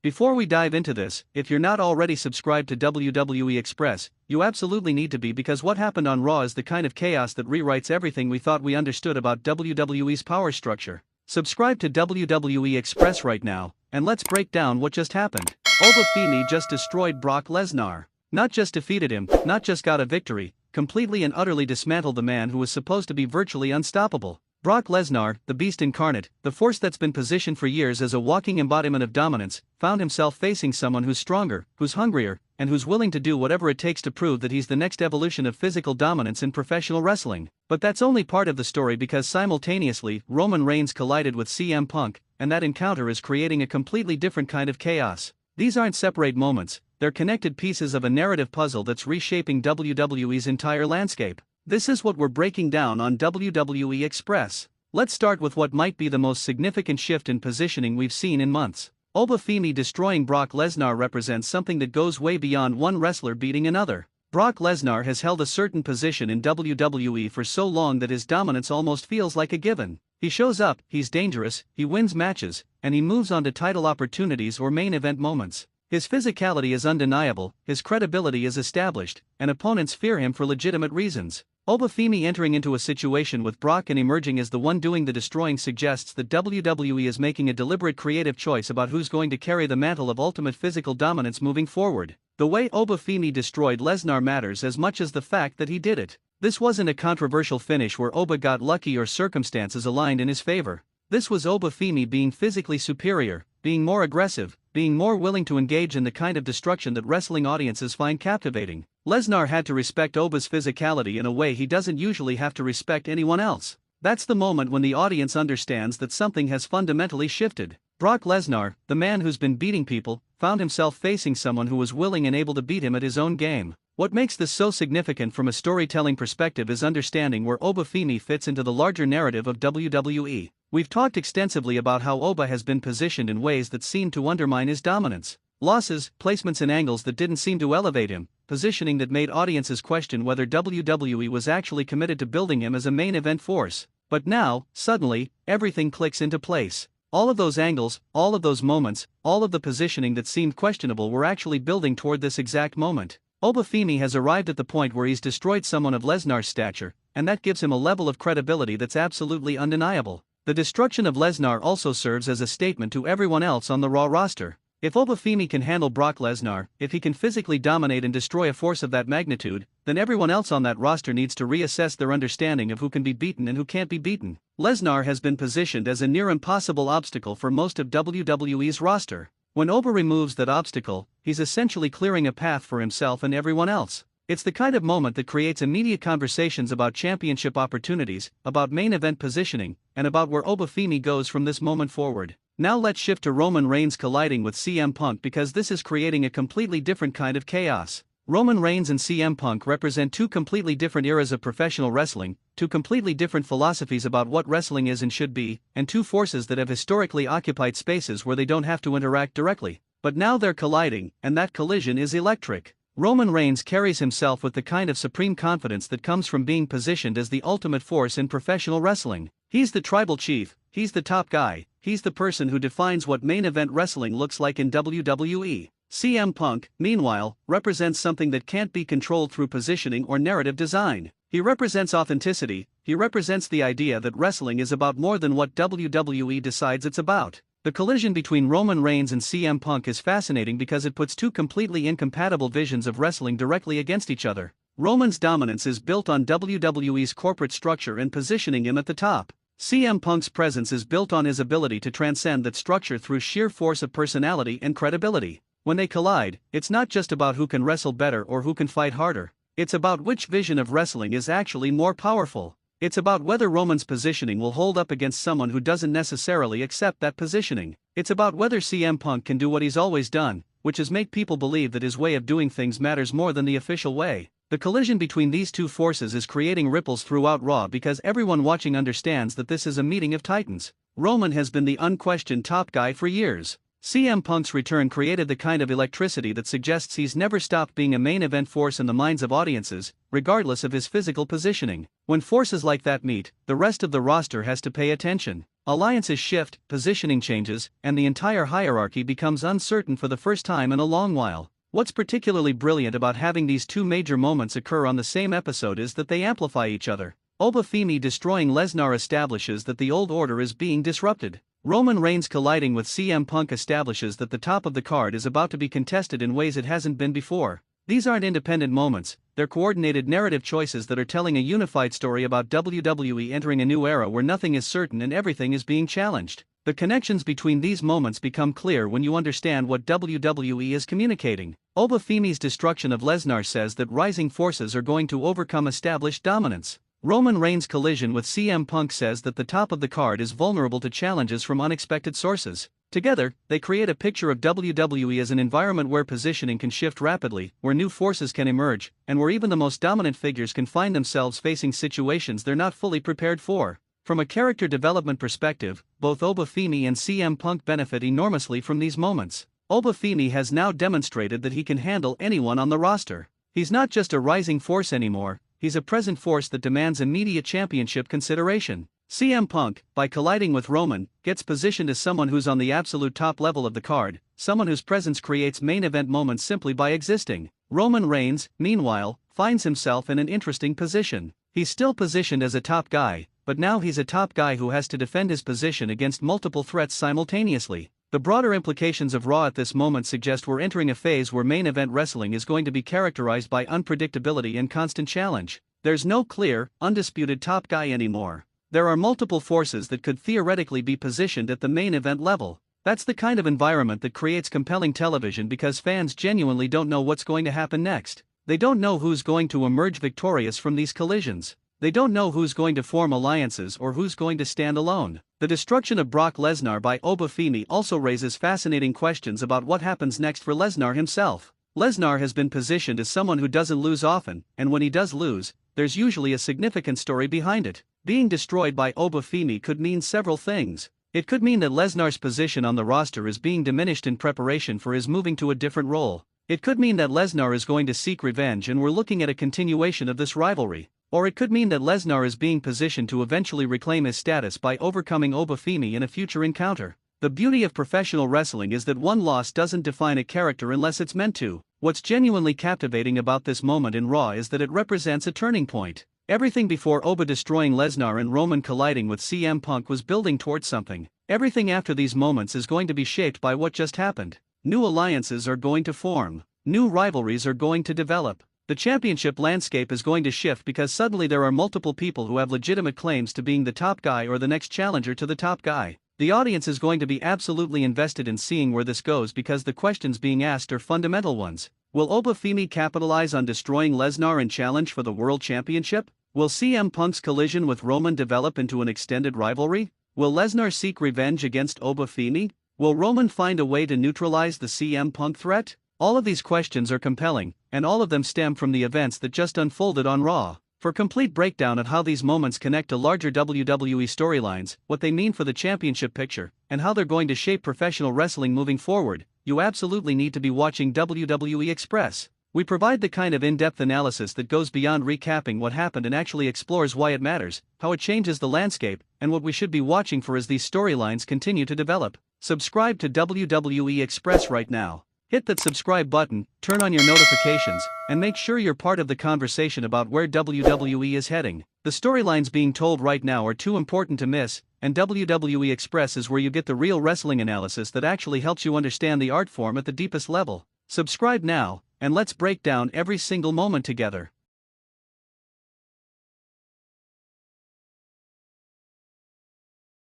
Before we dive into this, if you're not already subscribed to WWE Express, you absolutely need to be, because what happened on Raw is the kind of chaos that rewrites everything we thought we understood about WWE's power structure. Subscribe to WWE Express right now, and let's break down what just happened. Femi just destroyed Brock Lesnar. Not just defeated him, not just got a victory, completely and utterly dismantled the man who was supposed to be virtually unstoppable. Brock Lesnar, the beast incarnate, the force that's been positioned for years as a walking embodiment of dominance, found himself facing someone who's stronger, who's hungrier, and who's willing to do whatever it takes to prove that he's the next evolution of physical dominance in professional wrestling. But that's only part of the story, because simultaneously, Roman Reigns collided with CM Punk, and that encounter is creating a completely different kind of chaos. These aren't separate moments, they're connected pieces of a narrative puzzle that's reshaping WWE's entire landscape. This is what we're breaking down on WWE Express. Let's start with what might be the most significant shift in positioning we've seen in months. Femi destroying Brock Lesnar represents something that goes way beyond one wrestler beating another. Brock Lesnar has held a certain position in WWE for so long that his dominance almost feels like a given. He shows up, he's dangerous, he wins matches, and he moves on to title opportunities or main event moments. His physicality is undeniable, his credibility is established, and opponents fear him for legitimate reasons. Femi entering into a situation with Brock and emerging as the one doing the destroying suggests that WWE is making a deliberate creative choice about who's going to carry the mantle of ultimate physical dominance moving forward. The way Femi destroyed Lesnar matters as much as the fact that he did it. This wasn't a controversial finish where Oba got lucky or circumstances aligned in his favor. This was Femi being physically superior, being more aggressive, being more willing to engage in the kind of destruction that wrestling audiences find captivating. Lesnar had to respect Oba's physicality in a way he doesn't usually have to respect anyone else. That's the moment when the audience understands that something has fundamentally shifted. Brock Lesnar, the man who's been beating people, found himself facing someone who was willing and able to beat him at his own game. What makes this so significant from a storytelling perspective is understanding where Femi fits into the larger narrative of WWE. We've talked extensively about how Oba has been positioned in ways that seem to undermine his dominance. Losses, placements and angles that didn't seem to elevate him, positioning that made audiences question whether WWE was actually committed to building him as a main event force. But now, suddenly, everything clicks into place. All of those angles, all of those moments, all of the positioning that seemed questionable were actually building toward this exact moment. Femi has arrived at the point where he's destroyed someone of Lesnar's stature, and that gives him a level of credibility that's absolutely undeniable. The destruction of Lesnar also serves as a statement to everyone else on the Raw roster. If Femi can handle Brock Lesnar, if he can physically dominate and destroy a force of that magnitude, then everyone else on that roster needs to reassess their understanding of who can be beaten and who can't be beaten. Lesnar has been positioned as a near impossible obstacle for most of WWE's roster. When Oba removes that obstacle, he's essentially clearing a path for himself and everyone else. It's the kind of moment that creates immediate conversations about championship opportunities, about main event positioning, and about where Femi goes from this moment forward. Now let's shift to Roman Reigns colliding with CM Punk, because this is creating a completely different kind of chaos. Roman Reigns and CM Punk represent two completely different eras of professional wrestling, two completely different philosophies about what wrestling is and should be, and two forces that have historically occupied spaces where they don't have to interact directly. But now they're colliding, and that collision is electric. Roman Reigns carries himself with the kind of supreme confidence that comes from being positioned as the ultimate force in professional wrestling. He's the tribal chief, he's the top guy, he's the person who defines what main event wrestling looks like in WWE. CM Punk, meanwhile, represents something that can't be controlled through positioning or narrative design. He represents authenticity, he represents the idea that wrestling is about more than what WWE decides it's about. The collision between Roman Reigns and CM Punk is fascinating because it puts two completely incompatible visions of wrestling directly against each other. Roman's dominance is built on WWE's corporate structure and positioning him at the top. CM Punk's presence is built on his ability to transcend that structure through sheer force of personality and credibility. When they collide, it's not just about who can wrestle better or who can fight harder. It's about which vision of wrestling is actually more powerful. It's about whether Roman's positioning will hold up against someone who doesn't necessarily accept that positioning. It's about whether CM Punk can do what he's always done, which is make people believe that his way of doing things matters more than the official way. The collision between these two forces is creating ripples throughout Raw because everyone watching understands that this is a meeting of titans. Roman has been the unquestioned top guy for years. CM Punk's return created the kind of electricity that suggests he's never stopped being a main event force in the minds of audiences, regardless of his physical positioning. When forces like that meet, the rest of the roster has to pay attention. Alliances shift, positioning changes, and the entire hierarchy becomes uncertain for the first time in a long while. What's particularly brilliant about having these two major moments occur on the same episode is that they amplify each other. Femi destroying Lesnar establishes that the old order is being disrupted. Roman Reigns colliding with CM Punk establishes that the top of the card is about to be contested in ways it hasn't been before. These aren't independent moments, they're coordinated narrative choices that are telling a unified story about WWE entering a new era where nothing is certain and everything is being challenged. The connections between these moments become clear when you understand what WWE is communicating. Femi's destruction of Lesnar says that rising forces are going to overcome established dominance. Roman Reigns' collision with CM Punk says that the top of the card is vulnerable to challenges from unexpected sources. Together, they create a picture of WWE as an environment where positioning can shift rapidly, where new forces can emerge, and where even the most dominant figures can find themselves facing situations they're not fully prepared for. From a character development perspective, both Femi and CM Punk benefit enormously from these moments. Femi has now demonstrated that he can handle anyone on the roster. He's not just a rising force anymore, he's a present force that demands immediate championship consideration. CM Punk, by colliding with Roman, gets positioned as someone who's on the absolute top level of the card, someone whose presence creates main event moments simply by existing. Roman Reigns, meanwhile, finds himself in an interesting position. He's still positioned as a top guy, but now he's a top guy who has to defend his position against multiple threats simultaneously. The broader implications of Raw at this moment suggest we're entering a phase where main event wrestling is going to be characterized by unpredictability and constant challenge. There's no clear, undisputed top guy anymore. There are multiple forces that could theoretically be positioned at the main event level. That's the kind of environment that creates compelling television because fans genuinely don't know what's going to happen next. They don't know who's going to emerge victorious from these collisions. They don't know who's going to form alliances or who's going to stand alone. The destruction of Brock Lesnar by Femi also raises fascinating questions about what happens next for Lesnar himself. Lesnar has been positioned as someone who doesn't lose often, and when he does lose, there's usually a significant story behind it. Being destroyed by Femi could mean several things. It could mean that Lesnar's position on the roster is being diminished in preparation for his moving to a different role. It could mean that Lesnar is going to seek revenge and we're looking at a continuation of this rivalry. Or it could mean that Lesnar is being positioned to eventually reclaim his status by overcoming Femi in a future encounter. The beauty of professional wrestling is that one loss doesn't define a character unless it's meant to. What's genuinely captivating about this moment in Raw is that it represents a turning point. Everything before destroying Lesnar and Roman colliding with CM Punk was building towards something. Everything after these moments is going to be shaped by what just happened. New alliances are going to form. New rivalries are going to develop. The championship landscape is going to shift because suddenly there are multiple people who have legitimate claims to being the top guy or the next challenger to the top guy. The audience is going to be absolutely invested in seeing where this goes because the questions being asked are fundamental ones. Will Femi capitalize on destroying Lesnar and challenge for the World Championship? Will CM Punk's collision with Roman develop into an extended rivalry? Will Lesnar seek revenge against Femi? Will Roman find a way to neutralize the CM Punk threat? All of these questions are compelling, and all of them stem from the events that just unfolded on Raw. For complete breakdown of how these moments connect to larger WWE storylines, what they mean for the championship picture, and how they're going to shape professional wrestling moving forward, you absolutely need to be watching WWE Express. We provide the kind of in-depth analysis that goes beyond recapping what happened and actually explores why it matters, how it changes the landscape, and what we should be watching for as these storylines continue to develop. Subscribe to WWE Express right now. Hit that subscribe button, turn on your notifications, and make sure you're part of the conversation about where WWE is heading. The storylines being told right now are too important to miss, and WWE Express is where you get the real wrestling analysis that actually helps you understand the art form at the deepest level. Subscribe now, and let's break down every single moment together.